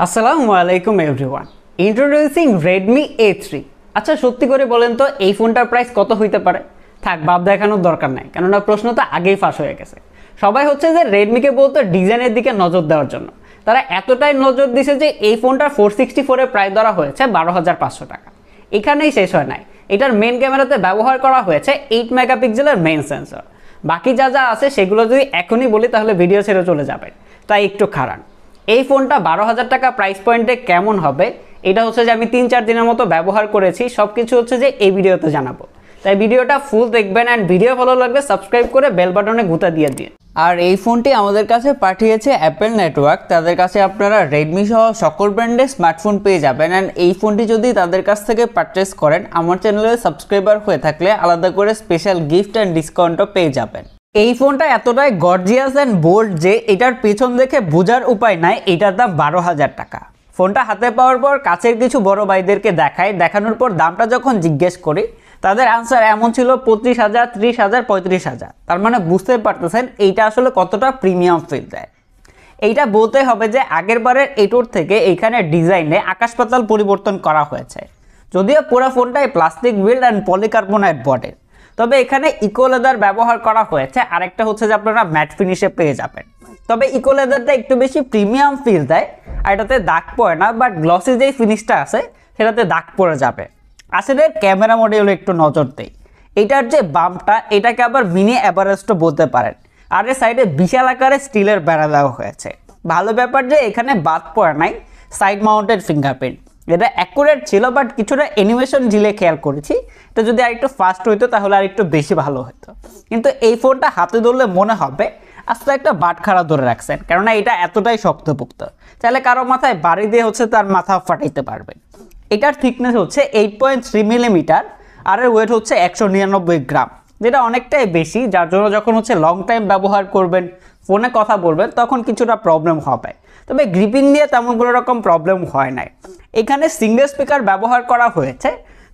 আসসালামু আলাইকুম everyone. Introducing Redmi A3। আচ্ছা সত্যি করে বলেন তো এই ফোনটার প্রাইস কত হইতে পারে? থাক বাপ দেখানোর দরকার নাই, কেননা প্রশ্ন তো আগেই ফাঁস হয়ে গেছে। সবাই হচ্ছে যে রেডমিকে বলতো ডিজাইনের দিকে নজর দেওয়ার জন্য। তারা এতটাই নজর দিছে যে এই ফোনটার 464-এ প্রাইস ধরা হয়েছে 12,500 টাকা। এখানেই শেষ হয় নাই, এটার মেইন ক্যামেরাতে ব্যবহার করা হয়েছে 8 মেগাপিক্সেলের মেইন সেন্সর। বাকি যা যা আছে সেগুলো যদি এখনই বলি তাহলে ভিডিও ছেড়ে চলে যাবেন, তাই একটু খারান। এই ফোনটা 12,000 টাকা প্রাইস পয়েন্টে কেমন হবে এটা হচ্ছে যে আমি 3-4 দিনের মতো ব্যবহার করেছি, সব কিছু হচ্ছে যে এই ভিডিওতে জানাবো। তাই ভিডিওটা ফুল দেখবেন, অ্যান্ড ভিডিও ভালো লাগলে সাবস্ক্রাইব করে বেল বাটনে গুঁতা দিয়ে দিন। আর এই ফোনটি আমাদের কাছে পাঠিয়েছে অ্যাপেল নেটওয়ার্ক। তাদের কাছে আপনারা রেডমি সহ সকল ব্র্যান্ডের স্মার্টফোন পেয়ে যাবেন, অ্যান্ড এই ফোনটি যদি তাদের কাছ থেকে পারচেস করেন আমার চ্যানেলে সাবস্ক্রাইবার হয়ে থাকলে আলাদা করে স্পেশাল গিফট অ্যান্ড ডিসকাউন্টও পেয়ে যাবেন। এই ফোনটা এতটাই গর্জিয়াস অ্যান্ড বোল্ড যে এটার পেছন দেখে বোঝার উপায় নাই এটার দাম 12,000 টাকা। ফোনটা হাতে পাওয়ার পর কাছের কিছু বড় ভাইদেরকে দেখানোর পর দামটা যখন জিজ্ঞেস করি তাদের আনসার এমন ছিল 25,000, 30,000, 35,000। তার মানে বুঝতে পারতেছেন এইটা আসলে কতটা প্রিমিয়াম ফিল দেয়। এইটা বলতে হবে যে আগের বারের এটোর থেকে এইখানে ডিজাইনে আকাশ পাতাল পরিবর্তন করা হয়েছে। যদিও পুরো ফোনটাই প্লাস্টিক বিল্ড অ্যান্ড পলিকার্বনেট বডির, তবে এখানে ইকো লেদার ব্যবহার করা হয়েছে। আরেকটা হচ্ছে যে আপনারা ম্যাট ফিনিশে পেয়ে যাবেন। তবে ইকো লেদারটা একটু বেশি প্রিমিয়াম ফিল দেয়, আর এটাতে দাগ পড়ে না, বাট গ্লসি যেই ফিনিশটা আছে সেটাতে দাগ পড়ে যাবে। আসলে ক্যামেরা মডিউলে একটু নজর দেই, এটার যে বাম্পটা এটাকে আবার মিনি এভারেস্টও বলতে পারেন। আর এর সাইডে বিশাল আকারে স্টিলের বেড়া দেওয়া হয়েছে। ভালো ব্যাপার যে এখানে বাদ পড়ে নাই সাইড মাউন্টেড ফিঙ্গারপ্রিন্ট। এটা অ্যাকুরেট ছিল, বাট কিছুটা অ্যানিমেশন ঝিলে খেয়াল করেছি। এটা যদি আরেকটু ফাস্ট হইতো তাহলে আরেকটু বেশি ভালো হতো। কিন্তু এই ফোনটা হাতে ধরলে মনে হবে আস্তে একটা বাটখারা ধরে রাখছেন, কেননা এটা এতটাই শক্তপোক্ত, চাইলে কারো মাথায় বাড়ি দিয়ে হচ্ছে তার মাথা ফাটাইতে পারবেন। এটার থিকনেস হচ্ছে 8.3 মিলিমিটার, আর এর ওয়েট হচ্ছে 199 গ্রাম, যেটা অনেকটাই বেশি, যার জন্য যখন হচ্ছে লং টাইম ব্যবহার করবেন, ফোনে কথা বলবেন, তখন কিছুটা প্রবলেম হবে। তবে গ্রিপিং নিয়ে তেমন কোনো রকম প্রবলেম হয় নাই। এখানে সিঙ্গেল স্পিকার ব্যবহার করা হয়েছে,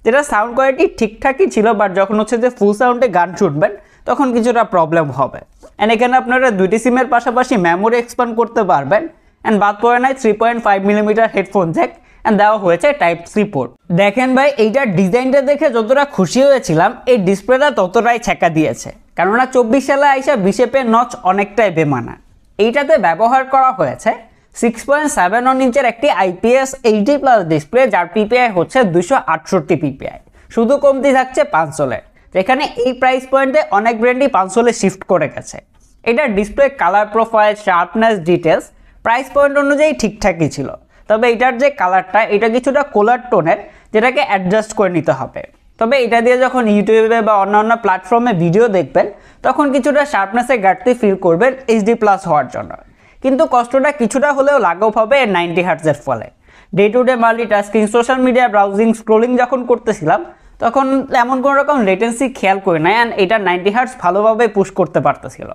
যেটা সাউন্ড কোয়ালিটি ঠিকঠাকই ছিল, বাট যখন হচ্ছে যে ফুল সাউন্ডে গান শুনবেন তখন কিছুটা প্রবলেম হবে। অ্যান্ড এখানে আপনারা দুইটি সিমের পাশাপাশি মেমোরি এক্সপ্যান্ড করতে পারবেন। অ্যান্ড বাদ পড়ে নাই 3.5 মিলিমিটার হেডফোন জ্যাক, অ্যান্ড দেওয়া হয়েছে টাইপ সি পোর্ট। দেখেন ভাই, এইটার ডিজাইনটা দেখে যতটা খুশি হয়েছিলাম এই ডিসপ্লেটা ততটাই ছেঁকা দিয়েছে, কেননা 24 সালে আইসা 20 এর নচ অনেকটাই বেমানা। এইটাতে ব্যবহার করা হয়েছে 6.71 ইঞ্চের একটি IPS HD+ ডিসপ্লে, যার পিপিআই হচ্ছে 268 পিপিআই। শুধু কমতি থাকছে 500-এর, যেখানে এই প্রাইস পয়েন্টে অনেক ব্র্যান্ডই 500-এ শিফট করে গেছে। এটার display colour profile, sharpness, details price point অনুযায়ী ঠিকঠাকই ছিল। তবে এটার যে কালারটা এটা কিছুটা কোলার টোনের, যেটাকে অ্যাডজাস্ট করে নিতে হবে। তবে এটা দিয়ে যখন ইউটিউবে বা অন্যান্য প্ল্যাটফর্মে ভিডিও দেখবেন তখন কিছুটা শার্পনেসের ঘাটতি ফিল করবেন HD+ হওয়ার জন্য। কিন্তু কষ্টটা কিছুটা হলেও লাঘব হবে 90 হার্টজের ফলে। Day to day multitasking, social media browsing, scrolling যখন করতেছিলাম তখন এমন কোনো রকম লেটেন্সি খেয়াল করি নাই, অ্যান্ড এটা 90 হার্টজ ভালোভাবে পুশ করতে পারতেছিল।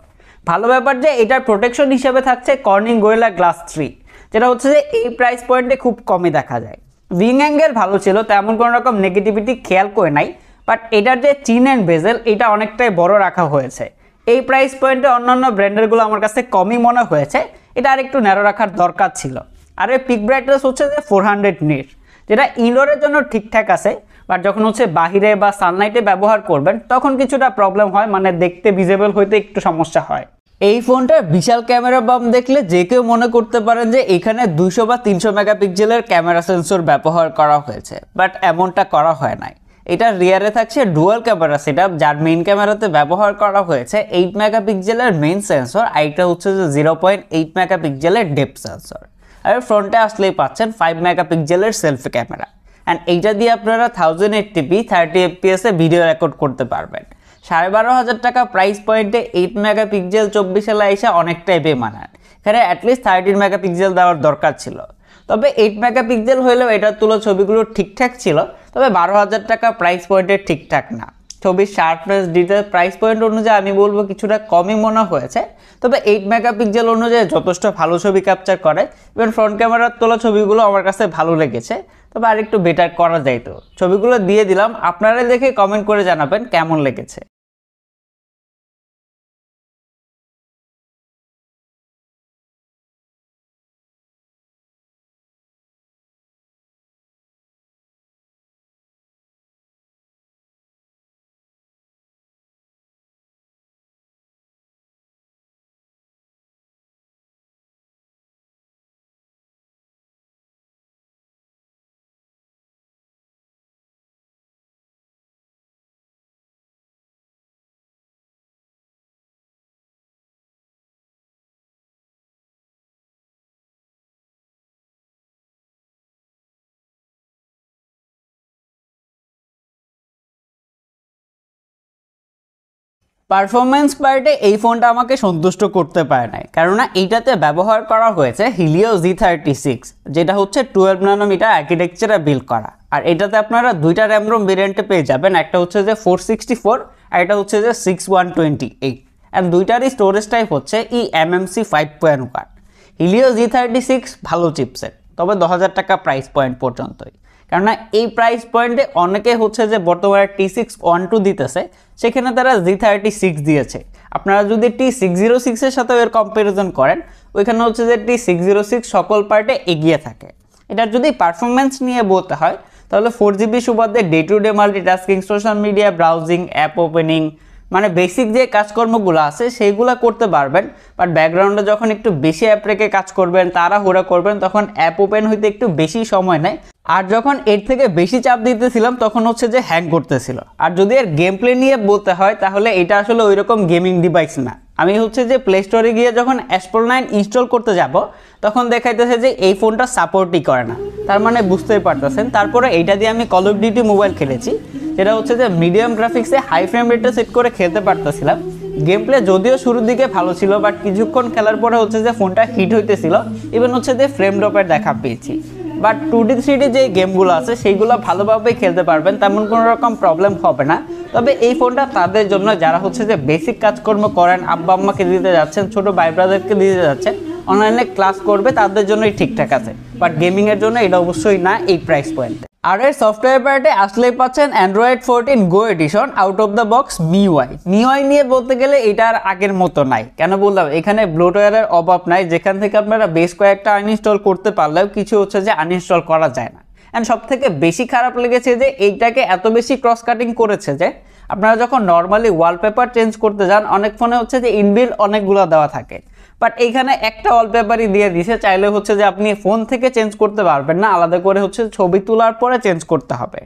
ভালো ব্যাপার যে এটার প্রোটেকশন হিসেবে থাকছে কর্নিং গরিলা গ্লাস 3, যেটা হচ্ছে যে এই প্রাইস পয়েন্টে খুব কমই দেখা যায়। উইং অ্যাঙ্গেল ভালো ছিল, তেমন কোনো রকম নেগেটিভিটি খেয়াল করে নাই, বাট এটার যে চিন অ্যান্ড বেজেল এটা অনেকটাই বড় রাখা হয়েছে। এই প্রাইস পয়েন্টে অন্যান্য ব্র্যান্ডেরগুলো আমার কাছে কমই মনে হয়েছে, এটা আর একটু ন্যারো রাখার দরকার ছিল। আর এর পিক ব্রাইটনেস হচ্ছে যে 400 নিট, যেটা ইনডোরের জন্য ঠিকঠাক আছে, বাট যখন হচ্ছে বাহিরে বা সানলাইটে ব্যবহার করবেন তখন কিছুটা প্রবলেম হয়, মানে দেখতে ভিজিবল হইতে একটু সমস্যা হয়। এই ফোনটার বিশাল ক্যামেরা বাম দেখলে যে কেউ মনে করতে পারেন যে এখানে 200 বা 300 মেগাপিক্সেলের ক্যামেরা সেন্সর ব্যবহার করা হয়েছে, বাট এমনটা করা হয় নাই। এটা রিয়ারে থাকছে ডুয়াল ক্যামেরা সেটআপ, যার মেইন ক্যামেরাতে ব্যবহার করা হয়েছে 8 মেগাপিক্সেলের মেইন সেন্সর, আর এটা হচ্ছে যে 0.8 মেগাপিক্সেলের ডেপথ সেন্সর। আর ফ্রন্টে আসলেই পাচ্ছেন 5 মেগাপিক্সেলের সেলফি ক্যামেরা, অ্যান্ড এইটা দিয়ে আপনারা 1080p 30 fps এ ভিডিও রেকর্ড করতে পারবেন। 12,500 টাকা প্রাইস পয়েন্টে 8 মেগাপিক্সেল 24 সালে আইসা অনেকটাই বেমানান। এখানে অ্যাটলিস্ট 13 মেগাপিক্সেল দেওয়ার দরকার ছিল। তবে 8 মেগাপিক্সেল হলেও এটার তুলো ছবিগুলো ঠিকঠাক ছিল, তবে 12,000 টাকা প্রাইস পয়েন্টে ঠিকঠাক না। ছবির শার্পনেস, ডিটেল প্রাইস পয়েন্ট অনুযায়ী আমি বলবো কিছুটা কমই মনে হয়েছে। তবে 8 মেগাপিক্সেল অনুযায়ী যথেষ্ট ভালো ছবি ক্যাপচার করে। ইভেন ফ্রন্ট ক্যামেরার তোলা ছবিগুলো আমার কাছে ভালো লেগেছে, তবে আরেকটু বেটার করা যাইতো। ছবিগুলো দিয়ে দিলাম, আপনারা দেখে কমেন্ট করে জানাবেন কেমন লেগেছে। পারফরমেন্স পার্টে এই ফোনটা আমাকে সন্তুষ্ট করতে পারে নাই, কেননা এইটাতে ব্যবহার করা হয়েছে হিলিও G36, যেটা হচ্ছে 12 ন্যানোমিটার আর্কিটেকচারে বিল্ড করা। আর এটাতে আপনারা দুইটা র্যাম রোম ভেরিয়েন্টে পেয়ে যাবেন, একটা হচ্ছে যে 464 আর এটা হচ্ছে যে 6128, অ্যান্ড দুইটারই স্টোরেজ টাইপ হচ্ছে eMMC 5.1। হিলিও G36 ভালো চিপসেট, তবে 10,000 টাকা প্রাইস পয়েন্ট পর্যন্তই, কেননা এই প্রাইস পয়েন্টে অনেকে হচ্ছে যে বর্তমানে T612 দিতেছে, সেখানে তারা G36 দিয়েছে। আপনারা যদি T606 এর সাথে এর কম্পারিজন করেন, ওইখানে হচ্ছে যে T606 সকল পার্টে এগিয়ে থাকে। এটার যদি পারফরমেন্স নিয়ে বলতে হয় তাহলে 4GB সুবাদে day to day multitasking, social media browsing, app opening, মানে বেসিক যে কাজকর্মগুলো আছে সেইগুলো করতে পারবেন। বাট ব্যাকগ্রাউন্ডে যখন একটু বেশি অ্যাপ রেখে কাজ করবেন, তাড়াহুড়া করবেন, তখন অ্যাপ ওপেন হইতে একটু বেশি সময় নেয়। আর যখন এর থেকে বেশি চাপ দিতেছিলাম তখন হচ্ছে যে হ্যাং করতেছিল। আর যদি এর গেম প্লে নিয়ে বলতে হয় তাহলে এটা আসলে ওই রকম গেমিং ডিভাইস না। আমি হচ্ছে যে প্লে স্টোরে গিয়ে যখন Asphalt 9 ইনস্টল করতে যাব তখন দেখাইতেছে যে এই ফোনটা সাপোর্টই করে না, তার মানে বুঝতেই পারতেছেন। তারপরে এইটা দিয়ে আমি কল অফ ডিউটি মোবাইল খেলেছি, যেটা হচ্ছে যে মিডিয়াম গ্রাফিক্সে হাই ফ্রেম রেটে সেট করে খেলতে পারতেছিলাম। গেম প্লে যদিও শুরুর দিকে ভালো ছিল, বাট কিছুক্ষণ খেলার পরে হচ্ছে যে ফোনটা হিট হইতেছিল, ইভেন হচ্ছে যে ফ্রেম ড্রপের দেখা পেয়েছি। বাট 2D 3D যে গেমগুলো আছে সেইগুলো ভালোভাবেই খেলতে পারবেন, তেমন কোনো রকম প্রবলেম হবে না। তবে এই ফোনটা তাদের জন্য যারা হচ্ছে যে বেসিক কাজকর্ম করেন, আব্বা আম্মাকে দিতে যাচ্ছেন, ছোটো ভাই ব্রাদারকে দিতে যাচ্ছেন, অনলাইনে ক্লাস করবে, তাদের জন্যই ঠিকঠাক আছে। বাট গেমিংয়ের জন্য এটা অবশ্যই না এই প্রাইস পয়েন্টে। আর এর সফটওয়্যার পার্টে আসলেই পাচ্ছেন Android 14 Go edition out of the box MIUI নিয়ে বলতে গেলে এটা আর আগের মতো নাই। কেন বললাম, এখানে ব্লোটওয়্যারের অভাব নাই, যেখান থেকে আপনারা বেশ কয়েকটা আনইনস্টল করতে পারলেও কিছু হচ্ছে যে আনইনস্টল করা যায় না। অ্যান্ড সব থেকে বেশি খারাপ লেগেছে যে এইটাকে এত বেশি ক্রস কাটিং করেছে যে আপনারা যখন নর্মালি ওয়ালপেপার চেঞ্জ করতে যান, অনেক ফোনে হচ্ছে যে ইনবিল্ট অনেকগুলো দেওয়া থাকে, বাট এইখানে একটা ওয়ালপেপারই দিয়ে দিছে। চাইলে হচ্ছে যে আপনি ফোন থেকে চেঞ্জ করতে পারবেন না, আলাদা করে হচ্ছে ছবি তোলার পরে চেঞ্জ করতে হবে।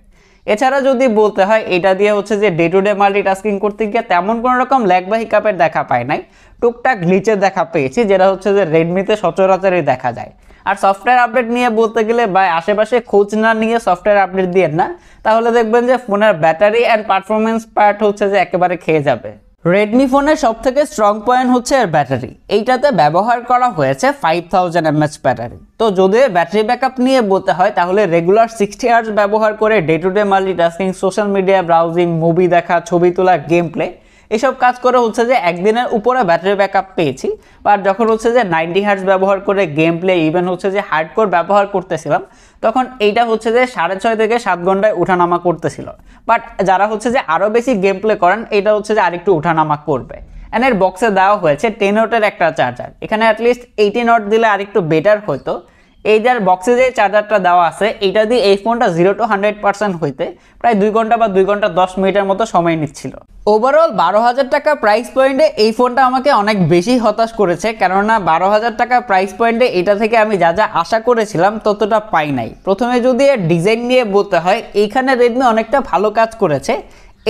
এছাড়া যদি বলতে হয়, এটা দিয়ে হচ্ছে যে ডে টু ডে মাল্টিটাস্কিং করতে গিয়ে তেমন কোনো রকম ল্যাগ বা হিকাপের দেখা পায় নাই, টুকটাক গ্লিচের দেখা পেয়েছি, যেটা হচ্ছে যে রেডমিতে সচরাচরই দেখা যায়। আর সফটওয়্যার আপডেট নিয়ে বলতে গেলে বা আশেপাশে খোঁজ না নিয়ে সফটওয়্যার আপডেট দিয়ে না, তাহলে দেখবেন যে ফোনের ব্যাটারি অ্যান্ড পারফরমেন্স পার্ট হচ্ছে যে একেবারে খেয়ে যাবে। রেডমি ফোনের সব থেকে স্ট্রং পয়েন্ট হচ্ছে এর ব্যাটারি। এইটাতে ব্যবহার করা হয়েছে 5000 mAh ব্যাটারি। তো যদি ব্যাটারি ব্যাকআপ নিয়ে বলতে হয় তাহলে রেগুলার 60 আওয়ার্স ব্যবহার করে day to day multitasking, social media browsing, movie দেখা, ছবি তোলা, গেম প্লে, এইসব কাজ করে হচ্ছে যে একদিনের উপরে ব্যাটারি ব্যাকআপ পেয়েছি। বাট যখন হচ্ছে যে 90 হার্টজ ব্যবহার করে গেম প্লে, ইভেন হচ্ছে যে হার্ডকোর ব্যবহার করতেছিলাম, তখন এইটা হচ্ছে যে 6.5 থেকে 7 ঘন্টায় উঠানামা করতেছিল। বাট যারা হচ্ছে যে আরও বেশি গেম প্লে করেন, এটা হচ্ছে যে আরেকটু উঠানামা করবে। অ্যান্ড এর বক্সে দেওয়া হয়েছে 10 ওয়াটের একটা চার্জার। এখানে অ্যাটলিস্ট 18 ওয়াট দিলে আরেকটু বেটার হতো। এই যার বক্সে যে চার্জারটা দেওয়া আছে, এইটা দিয়ে এই ফোনটা 0 to 100% হইতে প্রায় 2 ঘন্টা বা 2 ঘন্টা 10 মিনিটের মতো সময় নিচ্ছিল। ওভারঅল 12,000 টাকা প্রাইস পয়েন্টে এই ফোনটা আমাকে অনেক বেশি হতাশ করেছে, কেননা 12,000 টাকা প্রাইস পয়েন্টে এটা থেকে আমি যা যা আশা করেছিলাম ততটা পাই নাই। প্রথমে যদি এর ডিজাইন নিয়ে বলতে হয়, এইখানে রেডমি অনেকটা ভালো কাজ করেছে,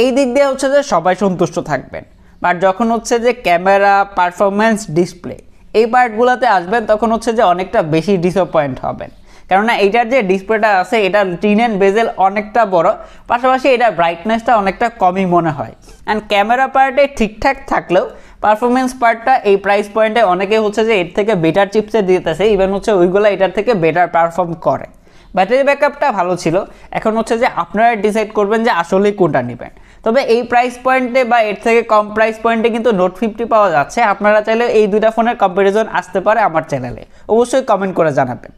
এই দিক দিয়ে হচ্ছে যে সবাই সন্তুষ্ট থাকবেন। বাট যখন হচ্ছে যে ক্যামেরা, পারফরমেন্স, ডিসপ্লে, এই পার্টগুলোতে আসবেন তখন হচ্ছে যে অনেকটা বেশি ডিসঅ্যাপয়েন্ট হবেন। কেননা এইটার যে ডিসপ্লেটা আছে এটা টিন অ্যান্ড বেজেল অনেকটা বড়, পাশাপাশি এটার ব্রাইটনেসটা অনেকটা কমই মনে হয়। অ্যান্ড ক্যামেরা পার্টে ঠিকঠাক থাকলেও পারফরমেন্স পার্টটা এই প্রাইস পয়েন্টে অনেকে হচ্ছে যে এর থেকে বেটার চিপসে দিতেছে, ইভেন হচ্ছে ওইগুলো এটার থেকে বেটার পারফর্ম করে। ব্যাটারি ব্যাকআপটা ভালো ছিল, এখন হচ্ছে যে আপনারা ডিসাইড করবেন যে আসলেই কোনটা নেবেন। তবে এই প্রাইস পয়েন্টে বা এর থেকে কম প্রাইস পয়েন্টে কিন্তু নোট 50 পাওয়া যাচ্ছে। আপনারা চাইলে এই দুইটা ফোনের কম্প্যারিজন আসতে পারে আমার চ্যানেলে, অবশ্যই কমেন্ট করে জানাবেন।